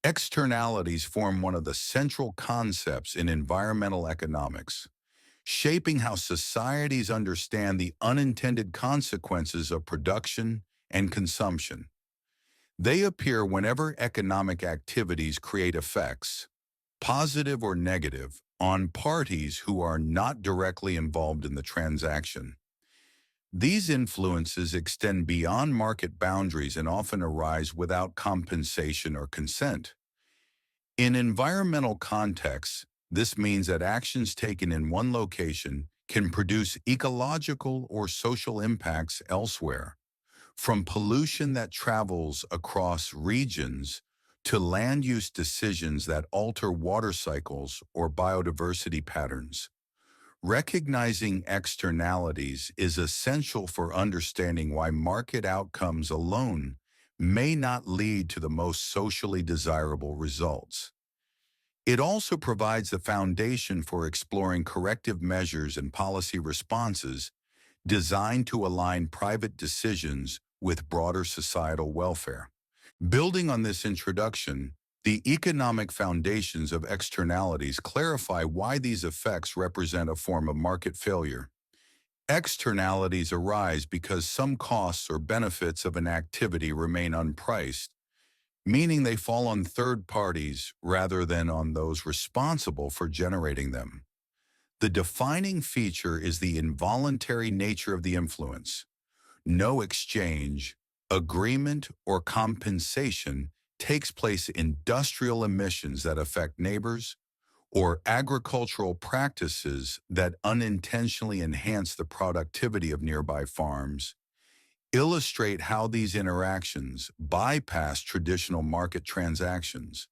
Externalities form one of the central concepts in environmental economics, shaping how societies understand the unintended consequences of production and consumption. They appear whenever economic activities create effects, positive or negative, on parties who are not directly involved in the transaction. These influences extend beyond market boundaries and often arise without compensation or consent. In environmental contexts, this means that actions taken in one location can produce ecological or social impacts elsewhere, from pollution that travels across regions to land use decisions that alter water cycles or biodiversity patterns. Recognizing externalities is essential for understanding why market outcomes alone may not lead to the most socially desirable results. It also provides the foundation for exploring corrective measures and policy responses designed to align private decisions with broader societal welfare. Building on this introduction, the economic foundations of externalities clarify why these effects represent a form of market failure. Externalities arise because some costs or benefits of an activity remain unpriced, meaning they fall on third parties rather than on those responsible for generating them. The defining feature is the involuntary nature of the influence. No exchange, agreement, or compensation takes place. Industrial emissions that affect neighbors or agricultural practices that unintentionally enhance the productivity of nearby farms illustrate how these interactions bypass traditional market transactions.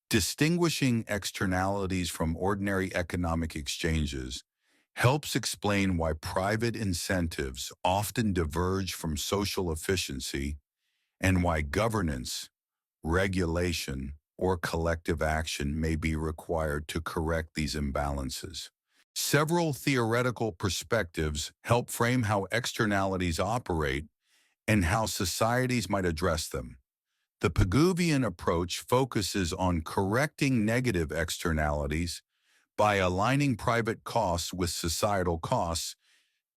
Distinguishing externalities from ordinary economic exchanges helps explain why private incentives often diverge from social efficiency and why governance, regulation, or collective action may be required to correct these imbalances. Several theoretical perspectives help frame how externalities operate and how societies might address them. The Pigouvian approach focuses on correcting negative externalities by aligning private costs with societal costs,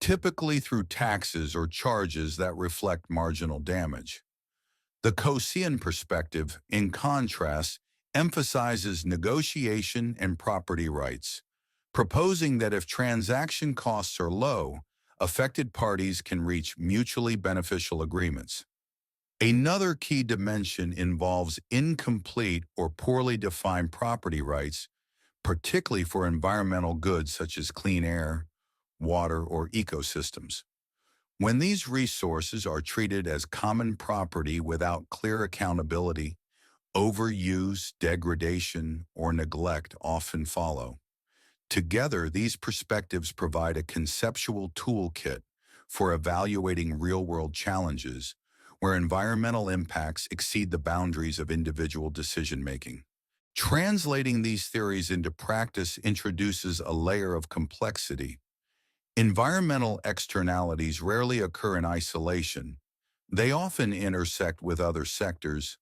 typically through taxes or charges that reflect marginal damage. The Coasean perspective, in contrast, emphasizes negotiation and property rights, proposing that if transaction costs are low, affected parties can reach mutually beneficial agreements. Another key dimension involves incomplete or poorly defined property rights, particularly for environmental goods such as clean air, water, or ecosystems. When these resources are treated as common property without clear accountability, overuse, degradation, or neglect often follow. Together, these perspectives provide a conceptual toolkit for evaluating real-world challenges where environmental impacts exceed the boundaries of individual decision-making. Translating these theories into practice introduces a layer of complexity. Environmental externalities rarely occur in isolation. They often intersect with other sectors,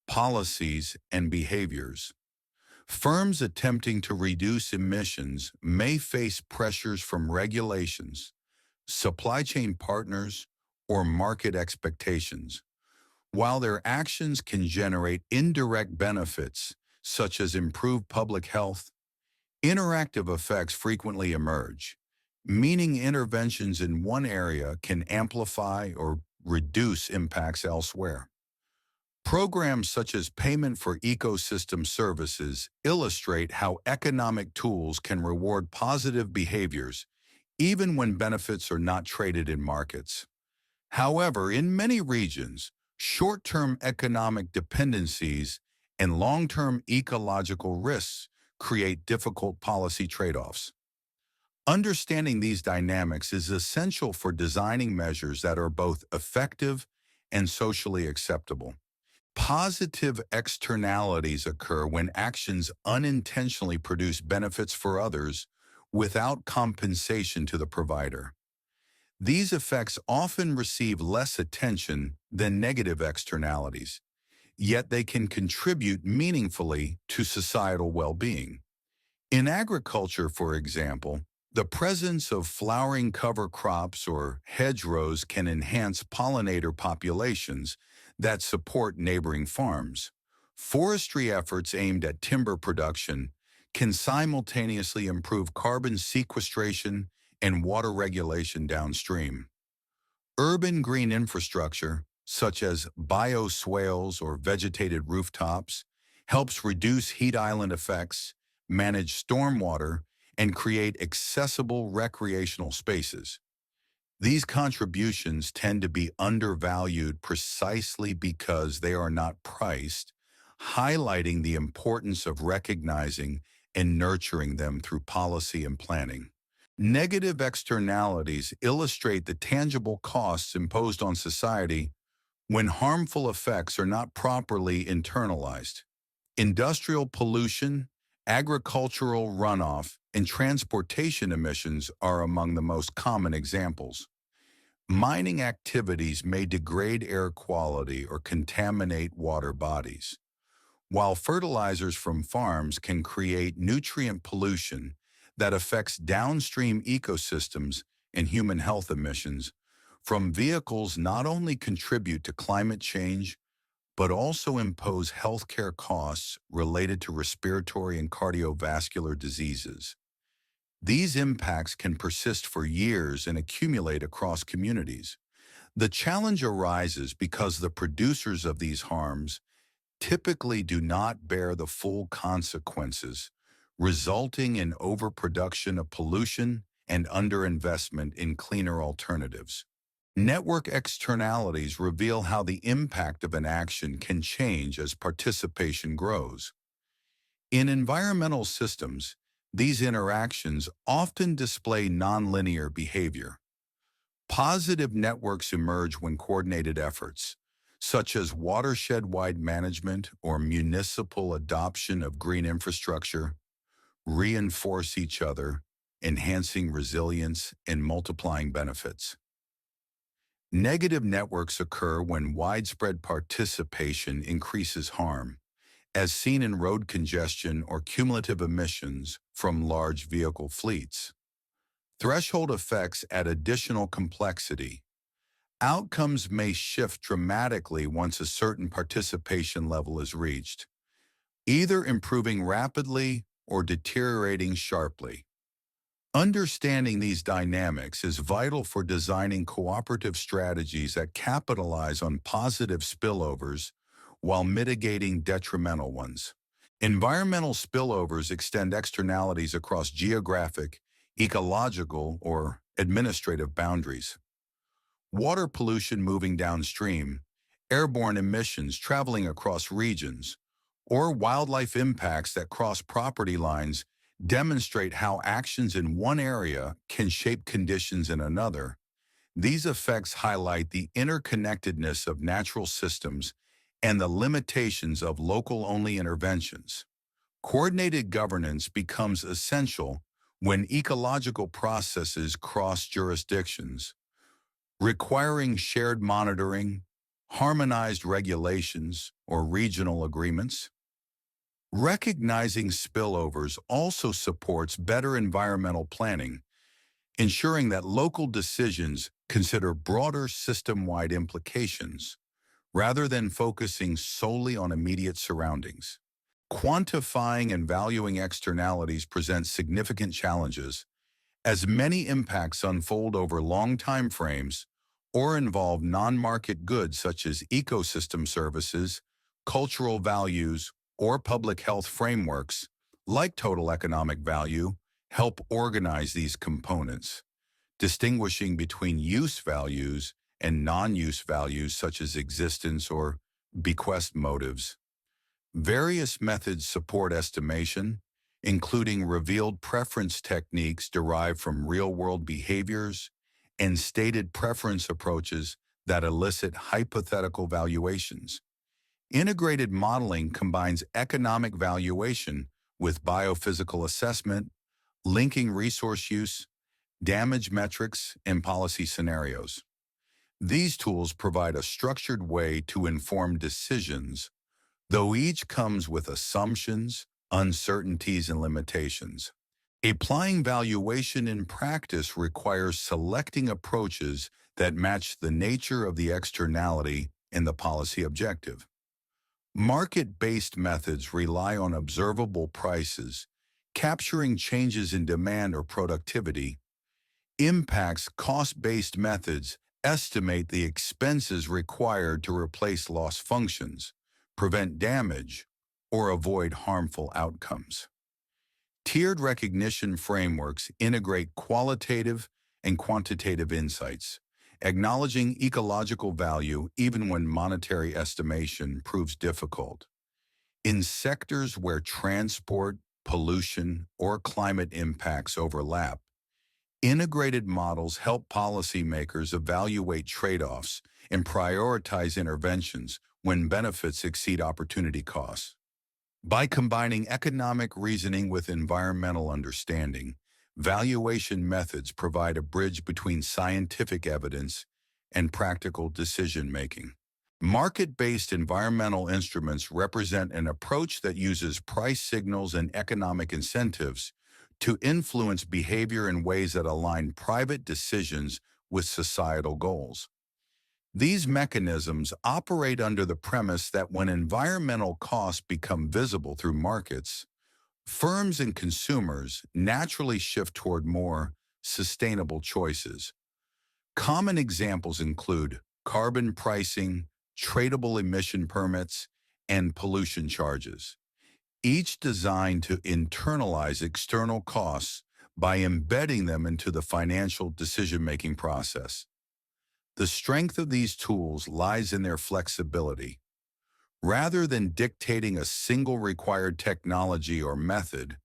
policies, and behaviors. Firms attempting to reduce emissions may face pressures from regulations, supply chain partners, or market expectations. While their actions can generate indirect benefits, such as improved public health, interactive effects frequently emerge, meaning interventions in one area can amplify or reduce impacts elsewhere. Programs such as payment for ecosystem services illustrate how economic tools can reward positive behaviors, even when benefits are not traded in markets. However, in many regions, short-term economic dependencies and long-term ecological risks create difficult policy trade-offs. Understanding these dynamics is essential for designing measures that are both effective and socially acceptable. Positive externalities occur when actions unintentionally produce benefits for others without compensation to the provider. These effects often receive less attention than negative externalities, yet they can contribute meaningfully to societal well-being. In agriculture, for example, the presence of flowering cover crops or hedgerows can enhance pollinator populations that support neighboring farms. Forestry efforts aimed at timber production can simultaneously improve carbon sequestration and water regulation downstream. Urban green infrastructure, such as bioswales or vegetated rooftops, helps reduce heat island effects, manage stormwater, and create accessible recreational spaces. These contributions tend to be undervalued precisely because they are not priced, highlighting the importance of recognizing and nurturing them through policy and planning. Negative externalities illustrate the tangible costs imposed on society when harmful effects are not properly internalized. Industrial pollution, agricultural runoff, and transportation emissions are among the most common examples. Mining activities may degrade air quality or contaminate water bodies, while fertilizers from farms can create nutrient pollution that affects downstream ecosystems and human health. Emissions from vehicles not only contribute to climate change, but also impose healthcare costs related to respiratory and cardiovascular diseases. These impacts can persist for years and accumulate across communities. The challenge arises because the producers of these harms typically do not bear the full consequences, resulting in overproduction of pollution and underinvestment in cleaner alternatives. Network externalities reveal how the impact of an action can change as participation grows. In environmental systems, these interactions often display nonlinear behavior. Positive networks emerge when coordinated efforts, such as watershed-wide management or municipal adoption of green infrastructure, reinforce each other, enhancing resilience and multiplying benefits. Negative networks occur when widespread participation increases harm, as seen in road congestion or cumulative emissions from large vehicle fleets. Threshold effects add additional complexity. Outcomes may shift dramatically once a certain participation level is reached, either improving rapidly or deteriorating sharply. Understanding these dynamics is vital for designing cooperative strategies that capitalize on positive spillovers while mitigating detrimental ones. Environmental spillovers extend externalities across geographic, ecological, or administrative boundaries. Water pollution moving downstream, airborne emissions traveling across regions, or wildlife impacts that cross property lines demonstrate how actions in one area can shape conditions in another. These effects highlight the interconnectedness of natural systems and the limitations of local-only interventions. Coordinated governance becomes essential when ecological processes cross jurisdictions, requiring shared monitoring, harmonized regulations, or regional agreements. Recognizing spillovers also supports better environmental planning, ensuring that local decisions consider broader system-wide implications, rather than focusing solely on immediate surroundings. Quantifying and valuing externalities presents significant challenges, as many impacts unfold over long time frames or involve non-market goods such as ecosystem services, cultural values, or public health frameworks, like total economic value, help organize these components, distinguishing between use values and non-use values such as existence or bequest motives. Various methods support estimation, including revealed preference techniques derived from real-world behaviors and stated preference approaches that elicit hypothetical valuations. Integrated modeling combines economic valuation with biophysical assessment, linking resource use, damage metrics, and policy scenarios. These tools provide a structured way to inform decisions though each comes with assumptions, uncertainties, and limitations. Applying valuation in practice requires selecting approaches that match the nature of the externality and the policy objective. Market-based methods rely on observable prices, capturing changes in demand or productivity. Impacts cost-based methods estimate the expenses required to replace lost functions, prevent damage, or avoid harmful outcomes. Tiered recognition frameworks integrate qualitative and quantitative insights, acknowledging ecological value even when monetary estimation proves difficult. In sectors where transport, pollution, or climate impacts overlap, integrated models help policymakers evaluate trade-offs and prioritize interventions when benefits exceed opportunity costs. By combining economic reasoning with environmental understanding, valuation methods provide a bridge between scientific evidence and practical decision-making. Market-based environmental instruments represent an approach that uses price signals and economic incentives to influence behavior in ways that align private decisions with societal goals. These mechanisms operate under the premise that when environmental costs become visible through markets, firms and consumers naturally shift toward more sustainable choices. Common examples include carbon pricing, tradable emission permits, and pollution charges, each designed to internalize external costs by embedding them into the financial decision-making process. The strength of these tools lies in their flexibility. Rather than dictating a single required technology or method,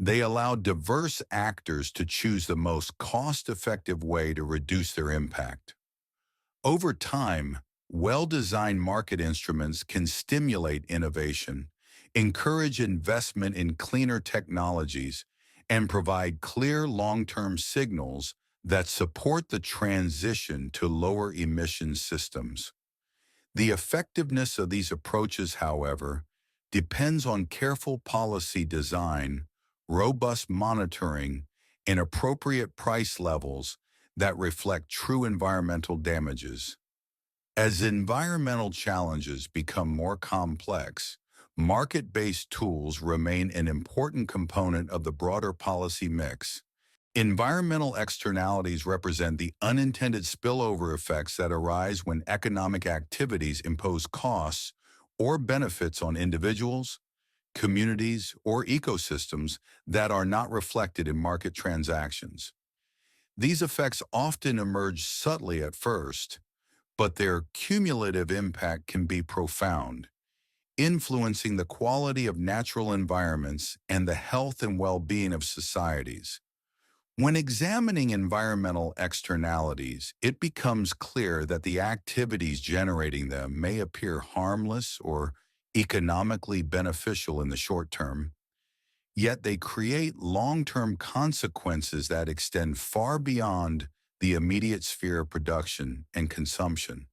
they allow diverse actors to choose the most cost-effective way to reduce their impact. Over time, well-designed market instruments can stimulate innovation, encourage investment in cleaner technologies, and provide clear long-term signals that support the transition to lower emission systems. The effectiveness of these approaches, however, depends on careful policy design, robust monitoring, and appropriate price levels that reflect true environmental damages. As environmental challenges become more complex, market-based tools remain an important component of the broader policy mix. Environmental externalities represent the unintended spillover effects that arise when economic activities impose costs or benefits on individuals, communities, or ecosystems that are not reflected in market transactions. These effects often emerge subtly at first, but their cumulative impact can be profound, influencing the quality of natural environments and the health and well-being of societies. When examining environmental externalities, it becomes clear that the activities generating them may appear harmless or economically beneficial in the short term, yet they create long-term consequences that extend far beyond the immediate sphere of production and consumption.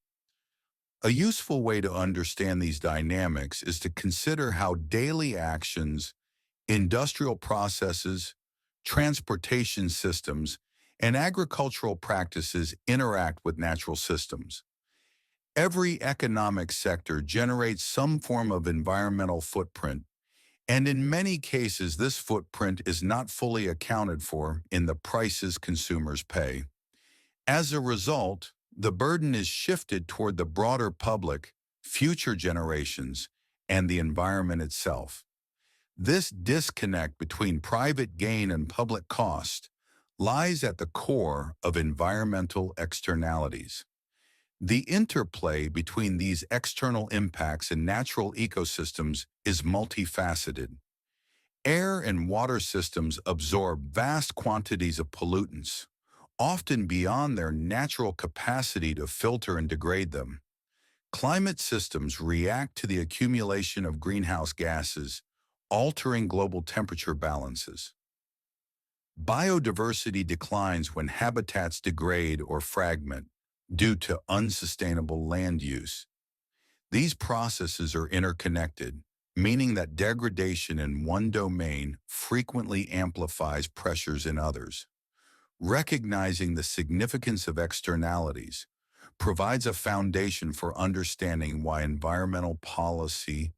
A useful way to understand these dynamics is to consider how daily actions, industrial processes, transportation systems, and agricultural practices interact with natural systems. Every economic sector generates some form of environmental footprint, and in many cases this footprint is not fully accounted for in the prices consumers pay. As a result, the burden is shifted toward the broader public, future generations, and the environment itself. This disconnect between private gain and public cost lies at the core of environmental externalities. The interplay between these external impacts and natural ecosystems is multifaceted. Air and water systems absorb vast quantities of pollutants, often beyond their natural capacity to filter and degrade them. Climate systems react to the accumulation of greenhouse gases, altering global temperature balances. Biodiversity declines when habitats degrade or fragment due to unsustainable land use. These processes are interconnected, meaning that degradation in one domain frequently amplifies pressures in others. Recognizing the significance of externalities provides a foundation for understanding why environmental policy,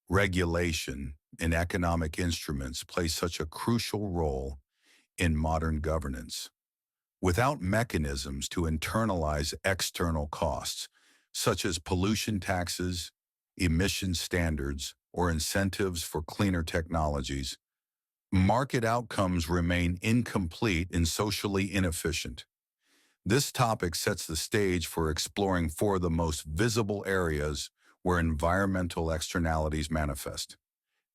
regulation, and economic instruments play such a crucial role in modern governance. Without mechanisms to internalize external costs, such as pollution taxes, emission standards, or incentives for cleaner technologies, market outcomes remain incomplete and socially inefficient. This topic sets the stage for exploring four of the most visible areas where environmental externalities manifest: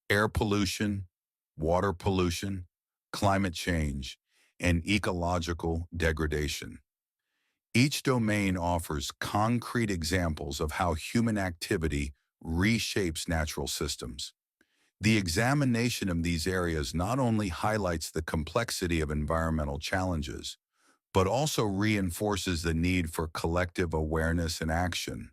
air pollution, water pollution, climate change, and ecological degradation. Each domain offers concrete examples of how human activity reshapes natural systems. The examination of these areas not only highlights the complexity of environmental challenges, but also reinforces the need for collective awareness and action.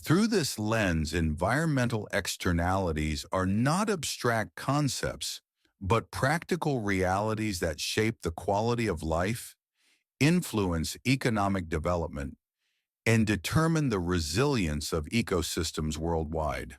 Through this lens, environmental externalities are not abstract concepts, but practical realities that shape the quality of life, influence economic development, and determine the resilience of ecosystems worldwide.